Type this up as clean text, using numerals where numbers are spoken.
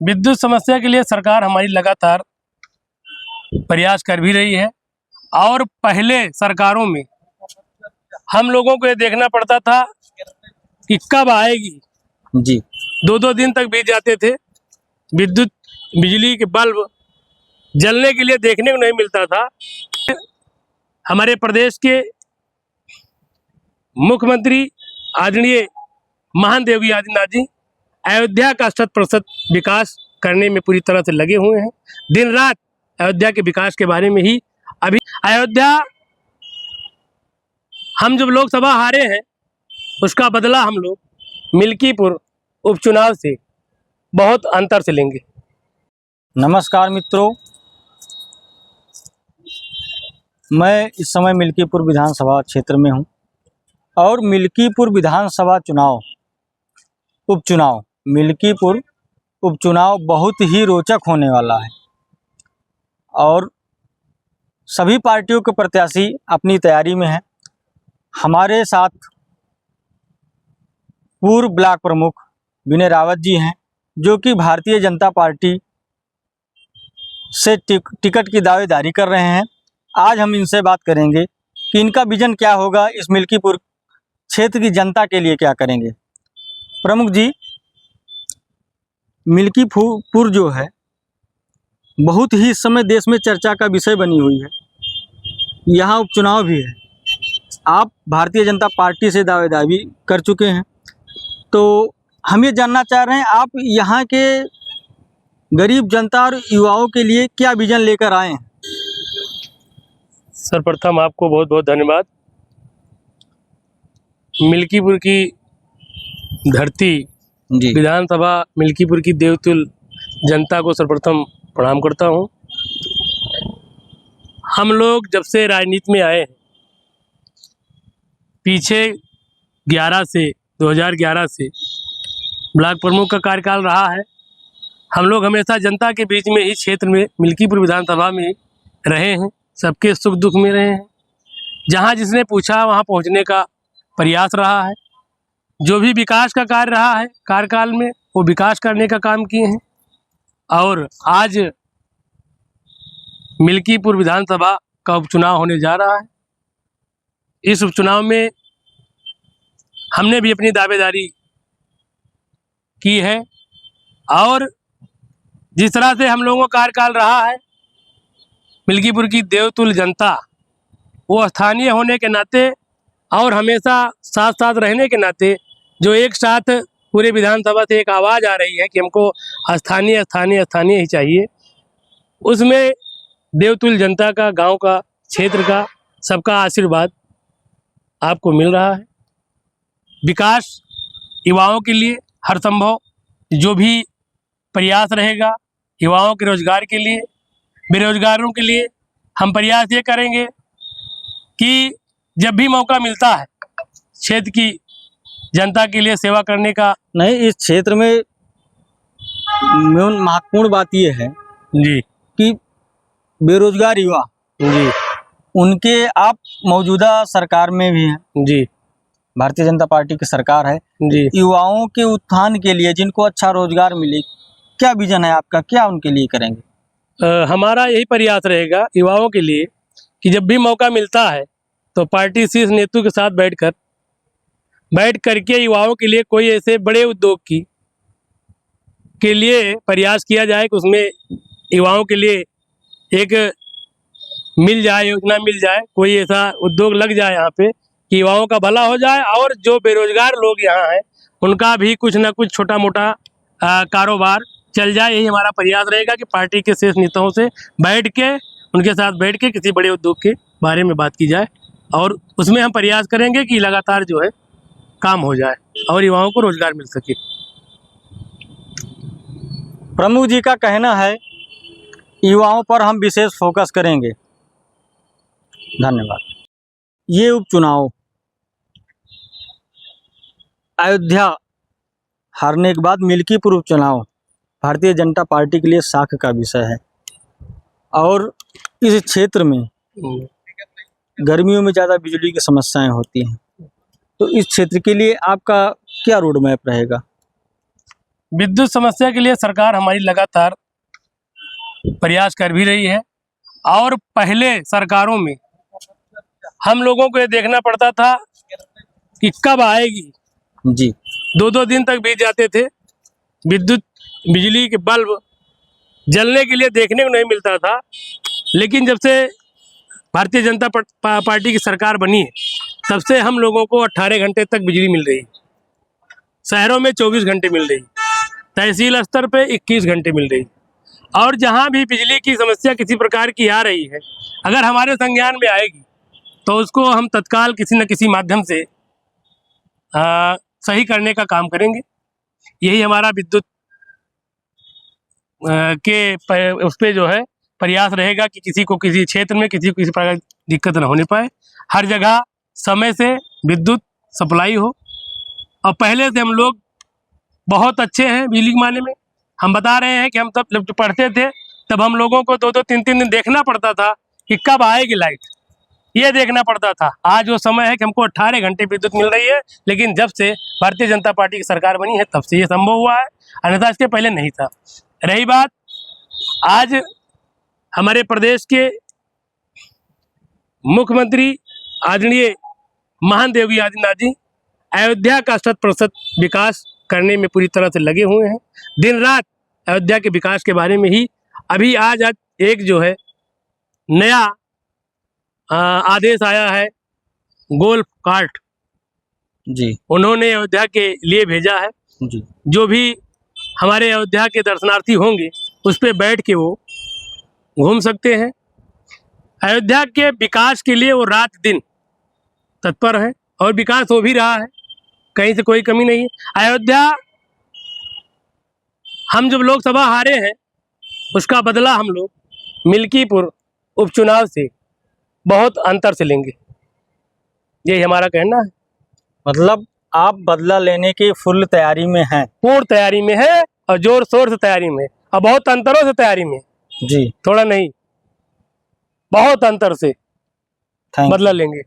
विद्युत समस्या के लिए सरकार हमारी लगातार प्रयास कर भी रही है और पहले सरकारों में हम लोगों को ये देखना पड़ता था कि कब आएगी। जी। 2-2 दिन तक बीत जाते थे, बिजली के बल्ब जलने के लिए देखने को नहीं मिलता था। हमारे प्रदेश के मुख्यमंत्री आदरणीय महान योगी आदित्यनाथ जी अयोध्या का 100% विकास करने में पूरी तरह से लगे हुए हैं। दिन रात अयोध्या के विकास के बारे में ही अभी अयोध्या हम जब लोकसभा हारे हैं उसका बदला हम लोग मिल्कीपुर उपचुनाव से बहुत अंतर से लेंगे। नमस्कार मित्रों, मैं इस समय मिल्कीपुर विधानसभा क्षेत्र में हूं और मिल्कीपुर विधानसभा उपचुनाव मिल्कीपुर उपचुनाव बहुत ही रोचक होने वाला है और सभी पार्टियों के प्रत्याशी अपनी तैयारी में हैं। हमारे साथ पूर्व ब्लॉक प्रमुख विनय रावत जी हैं, जो कि भारतीय जनता पार्टी से टिकट की दावेदारी कर रहे हैं। आज हम इनसे बात करेंगे कि इनका विजन क्या होगा, इस मिल्कीपुर क्षेत्र की जनता के लिए क्या करेंगे। प्रमुख जी, मिल्कीपुर जो है बहुत ही इस समय देश में चर्चा का विषय बनी हुई है। यहाँ उपचुनाव भी है। आप भारतीय जनता पार्टी से दावेदारी कर चुके हैं, तो हम ये जानना चाह रहे हैं आप यहाँ के गरीब जनता और युवाओं के लिए क्या विजन लेकर आए हैं। सर्वप्रथम आपको बहुत बहुत धन्यवाद। मिल्कीपुर की धरती जी। विधानसभा मिल्कीपुर की देवतुल जनता को सर्वप्रथम प्रणाम करता हूँ। हम लोग जब से राजनीति में आए हैं, पीछे 2011 से ब्लॉक प्रमुख का कार्यकाल रहा है। हम लोग हमेशा जनता के बीच में ही क्षेत्र में मिल्कीपुर विधानसभा में रहे हैं, सबके सुख दुख में रहे हैं। जहाँ जिसने पूछा वहाँ पहुँचने का प्रयास रहा है। जो भी विकास का कार्य रहा है कार्यकाल में, वो विकास करने का काम किए हैं। और आज मिल्कीपुर विधानसभा का उपचुनाव होने जा रहा है। इस उपचुनाव में हमने भी अपनी दावेदारी की है और जिस तरह से हम लोगों का कार्यकाल रहा है, मिल्कीपुर की देवतुल जनता वो स्थानीय होने के नाते और हमेशा साथ साथ रहने के नाते जो एक साथ पूरे विधानसभा से एक आवाज़ आ रही है कि हमको स्थानीय स्थानीय स्थानीय ही चाहिए, उसमें देवतुल जनता का, गांव का, क्षेत्र का सबका आशीर्वाद आपको मिल रहा है। विकास युवाओं के लिए हर संभव जो भी प्रयास रहेगा, युवाओं के रोजगार के लिए, बेरोजगारों के लिए हम प्रयास ये करेंगे कि जब भी मौका मिलता है क्षेत्र की जनता के लिए सेवा करने का। नहीं, इस क्षेत्र में महत्वपूर्ण बात ये है जी कि बेरोजगार युवा जी उनके आप मौजूदा सरकार में भी हैं। जी, भारतीय जनता पार्टी की सरकार है जी। युवाओं के उत्थान के लिए, जिनको अच्छा रोजगार मिले, क्या विजन है आपका, क्या उनके लिए करेंगे। हमारा यही प्रयास रहेगा युवाओं के लिए कि जब भी मौका मिलता है तो पार्टी शीर्ष नेतृत्व के साथ बैठ करके युवाओं के लिए कोई ऐसे बड़े उद्योग के लिए प्रयास किया जाए कि उसमें युवाओं के लिए एक मिल जाए, योजना मिल जाए, कोई ऐसा उद्योग लग जाए यहाँ पे कि युवाओं का भला हो जाए और जो बेरोजगार लोग यहाँ हैं उनका भी कुछ ना कुछ छोटा मोटा कारोबार चल जाए। यही हमारा प्रयास रहेगा कि पार्टी के शीर्ष नेताओं से उनके साथ बैठ के किसी बड़े उद्योग के बारे में बात की जाए और उसमें हम प्रयास करेंगे कि लगातार जो है काम हो जाए और युवाओं को रोजगार मिल सके। प्रमुख जी का कहना है युवाओं पर हम विशेष फोकस करेंगे। धन्यवाद। ये उपचुनाव अयोध्या हारने के बाद मिल्कीपुर उपचुनाव भारतीय जनता पार्टी के लिए साख का विषय है और इस क्षेत्र में गर्मियों में ज़्यादा बिजली की समस्याएं होती हैं, तो इस क्षेत्र के लिए आपका क्या रोड मैप रहेगा। विद्युत समस्या के लिए सरकार हमारी लगातार प्रयास कर भी रही है। और पहले सरकारों में हम लोगों को ये देखना पड़ता था कि कब आएगी, जी 2-2 दिन तक बीत जाते थे। बिजली के बल्ब जलने के लिए देखने को नहीं मिलता था। लेकिन जब से भारतीय जनता पार्टी की सरकार बनी है, तब से हम लोगों को 18 घंटे तक बिजली मिल रही है। शहरों में 24 घंटे मिल रही, तहसील स्तर पे 21 घंटे मिल रही। और जहाँ भी बिजली की समस्या किसी प्रकार की आ रही है, अगर हमारे संज्ञान में आएगी तो उसको हम तत्काल किसी न किसी माध्यम से सही करने का काम करेंगे। यही हमारा विद्युत उस पर जो है प्रयास रहेगा कि किसी को किसी क्षेत्र में किसी को किसी प्रकार की दिक्कत न होने पाए। हर जगह समय से विद्युत सप्लाई हो। और पहले से हम लोग बहुत अच्छे हैं बिजली के मामले में। हम बता रहे हैं कि हम तब जब पढ़ते थे तब हम लोगों को 2-2 3-3 दिन देखना पड़ता था कि कब आएगी लाइट, ये देखना पड़ता था। आज वो समय है कि हमको 18 घंटे विद्युत मिल रही है। लेकिन जब से भारतीय जनता पार्टी की सरकार बनी है तब से ये संभव हुआ है, अन्यथा इसके पहले नहीं था। रही बात आज हमारे प्रदेश के मुख्यमंत्री आदरणीय महान योगी आदित्यनाथ जी अयोध्या का 100% विकास करने में पूरी तरह से लगे हुए हैं। दिन रात अयोध्या के विकास के बारे में ही अभी आज एक जो है नया आदेश आया है, गोल्फ कार्ट जी उन्होंने अयोध्या के लिए भेजा है। जी जो भी हमारे अयोध्या के दर्शनार्थी होंगे उस पर बैठ के वो घूम सकते हैं। अयोध्या के विकास के लिए वो रात दिन तत्पर है और विकास हो भी रहा है, कहीं से कोई कमी नहीं है। अयोध्या हम जब लोकसभा हारे हैं उसका बदला हम लोग मिल्कीपुर उपचुनाव से बहुत अंतर से लेंगे, यही हमारा कहना है। मतलब आप बदला लेने की फुल तैयारी में हैं? पूर्ण तैयारी में है और जोर शोर से तैयारी में और बहुत अंतरों से तैयारी में। जी थोड़ा नहीं, बहुत अंतर से थैंक बदला लेंगे।